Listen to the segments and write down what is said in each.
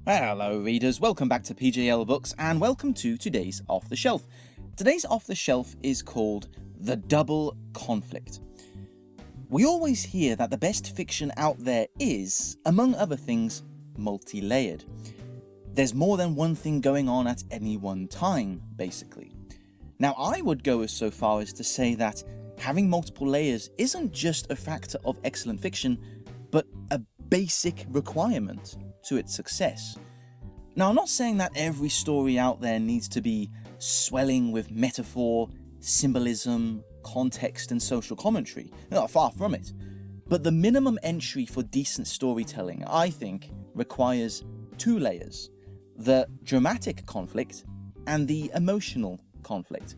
Hello readers, welcome back to PJL Books and welcome to today's Off the Shelf. Today's Off the Shelf is called The Double Conflict. We always hear that the best fiction out there is, among other things, multi-layered. There's more than one thing going on at any one time, basically. Now I would go so far as to say that having multiple layers isn't just a factor of excellent fiction, but a basic requirement to its success. Now I'm not saying that every story out there needs to be swelling with metaphor, symbolism, context and social commentary. No, far from it. But the minimum entry for decent storytelling, I think, requires two layers: the dramatic conflict and the emotional conflict.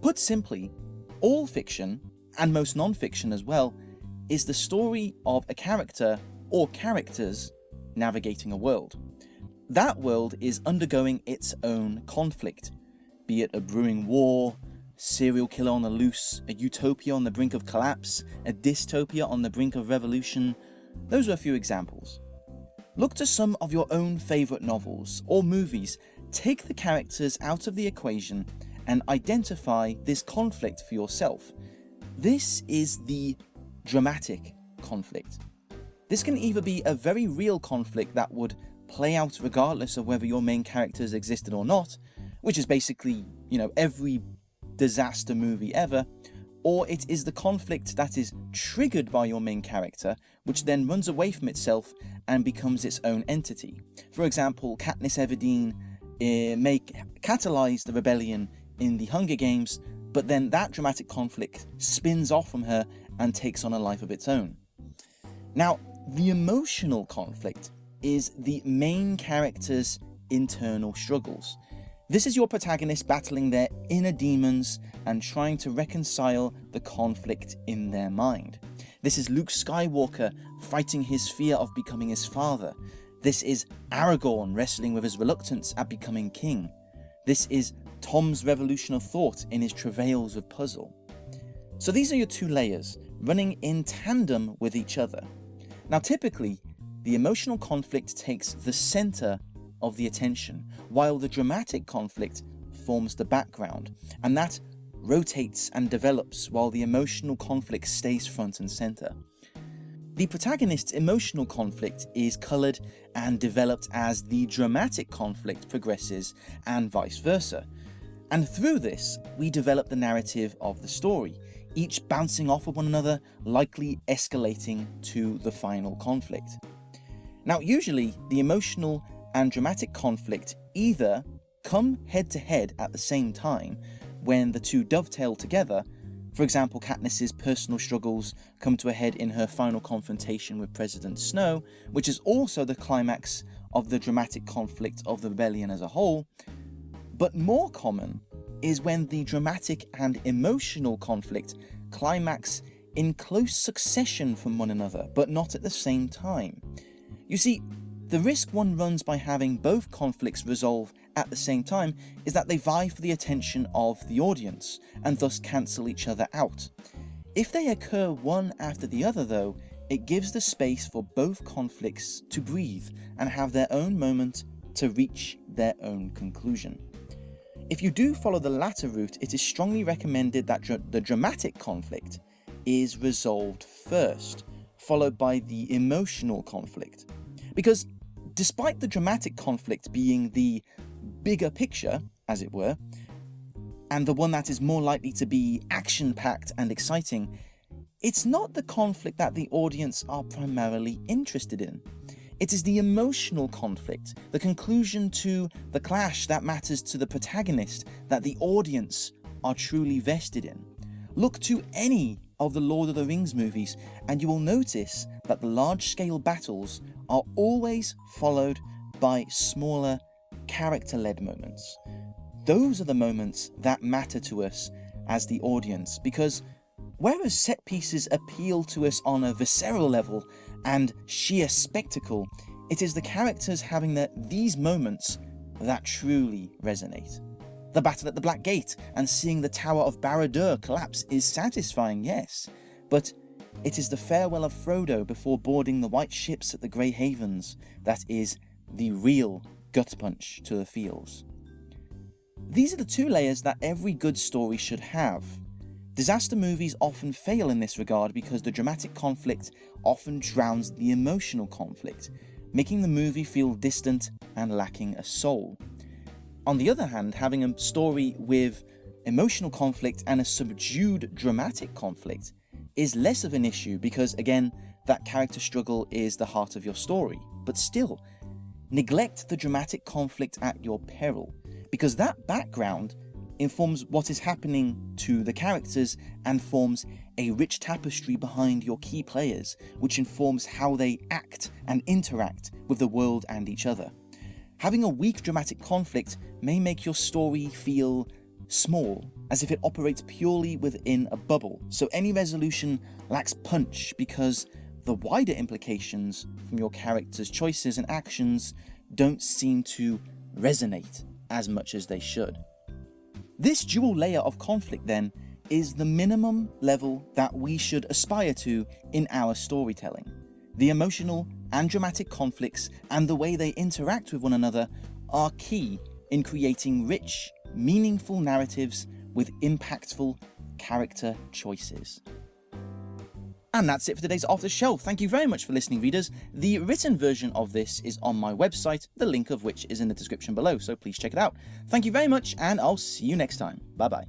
Put simply, all fiction, and most non-fiction as well, is the story of a character or characters navigating a world. That world is undergoing its own conflict, be it a brewing war, serial killer on the loose, a utopia on the brink of collapse, a dystopia on the brink of revolution. Those are a few examples. Look to some of your own favourite novels or movies, take the characters out of the equation and identify this conflict for yourself. This is the dramatic conflict. This can either be a very real conflict that would play out regardless of whether your main characters existed or not, which is basically, every disaster movie ever, or it is the conflict that is triggered by your main character, which then runs away from itself and becomes its own entity. For example, Katniss Everdeen may catalyze the rebellion in the Hunger Games, but then that dramatic conflict spins off from her and takes on a life of its own. Now, the emotional conflict is the main character's internal struggles. This is your protagonist battling their inner demons and trying to reconcile the conflict in their mind. This is Luke Skywalker fighting his fear of becoming his father. This is Aragorn wrestling with his reluctance at becoming king. This is Tom's revolution of thought in his travails of puzzle. So these are your two layers, running in tandem with each other. Now typically, the emotional conflict takes the center of the attention, while the dramatic conflict forms the background, and that rotates and develops while the emotional conflict stays front and center. The protagonist's emotional conflict is coloured and developed as the dramatic conflict progresses, and vice versa. And through this, we develop the narrative of the story, each bouncing off of one another, likely escalating to the final conflict. Now usually, the emotional and dramatic conflict either come head to head at the same time when the two dovetail together. For example, Katniss's personal struggles come to a head in her final confrontation with President Snow, which is also the climax of the dramatic conflict of the rebellion as a whole. But more common is when the dramatic and emotional conflict climax in close succession from one another, but not at the same time. You see, the risk one runs by having both conflicts resolve at the same time is that they vie for the attention of the audience, and thus cancel each other out. If they occur one after the other though, it gives the space for both conflicts to breathe and have their own moment to reach their own conclusion. If you do follow the latter route, it is strongly recommended that the dramatic conflict is resolved first, followed by the emotional conflict. Because despite the dramatic conflict being the bigger picture, as it were, and the one that is more likely to be action-packed and exciting, it's not the conflict that the audience are primarily interested in. It is the emotional conflict, the conclusion to the clash that matters to the protagonist, that the audience are truly vested in. Look to any of the Lord of the Rings movies and you will notice that the large-scale battles are always followed by smaller character-led moments. Those are the moments that matter to us as the audience, because whereas set pieces appeal to us on a visceral level and sheer spectacle, it is the characters having these moments that truly resonate. The battle at the Black Gate and seeing the Tower of Barad-dûr collapse is satisfying, yes, but it is the farewell of Frodo before boarding the white ships at the Grey Havens that is the real gut punch to the feels. These are the two layers that every good story should have. Disaster movies often fail in this regard because the dramatic conflict often drowns the emotional conflict, making the movie feel distant and lacking a soul. On the other hand, having a story with emotional conflict and a subdued dramatic conflict is less of an issue because, again, that character struggle is the heart of your story. But still, neglect the dramatic conflict at your peril, because that background informs what is happening to the characters and forms a rich tapestry behind your key players, which informs how they act and interact with the world and each other. Having a weak dramatic conflict may make your story feel small, as if it operates purely within a bubble, so any resolution lacks punch because the wider implications from your character's choices and actions don't seem to resonate as much as they should. This dual layer of conflict, then, is the minimum level that we should aspire to in our storytelling. The emotional and dramatic conflicts and the way they interact with one another are key in creating rich, meaningful narratives with impactful character choices. And that's it for today's Off the Shelf. Thank you very much for listening, readers. The written version of this is on my website, the link of which is in the description below, so please check it out. Thank you very much, and I'll see you next time. Bye bye.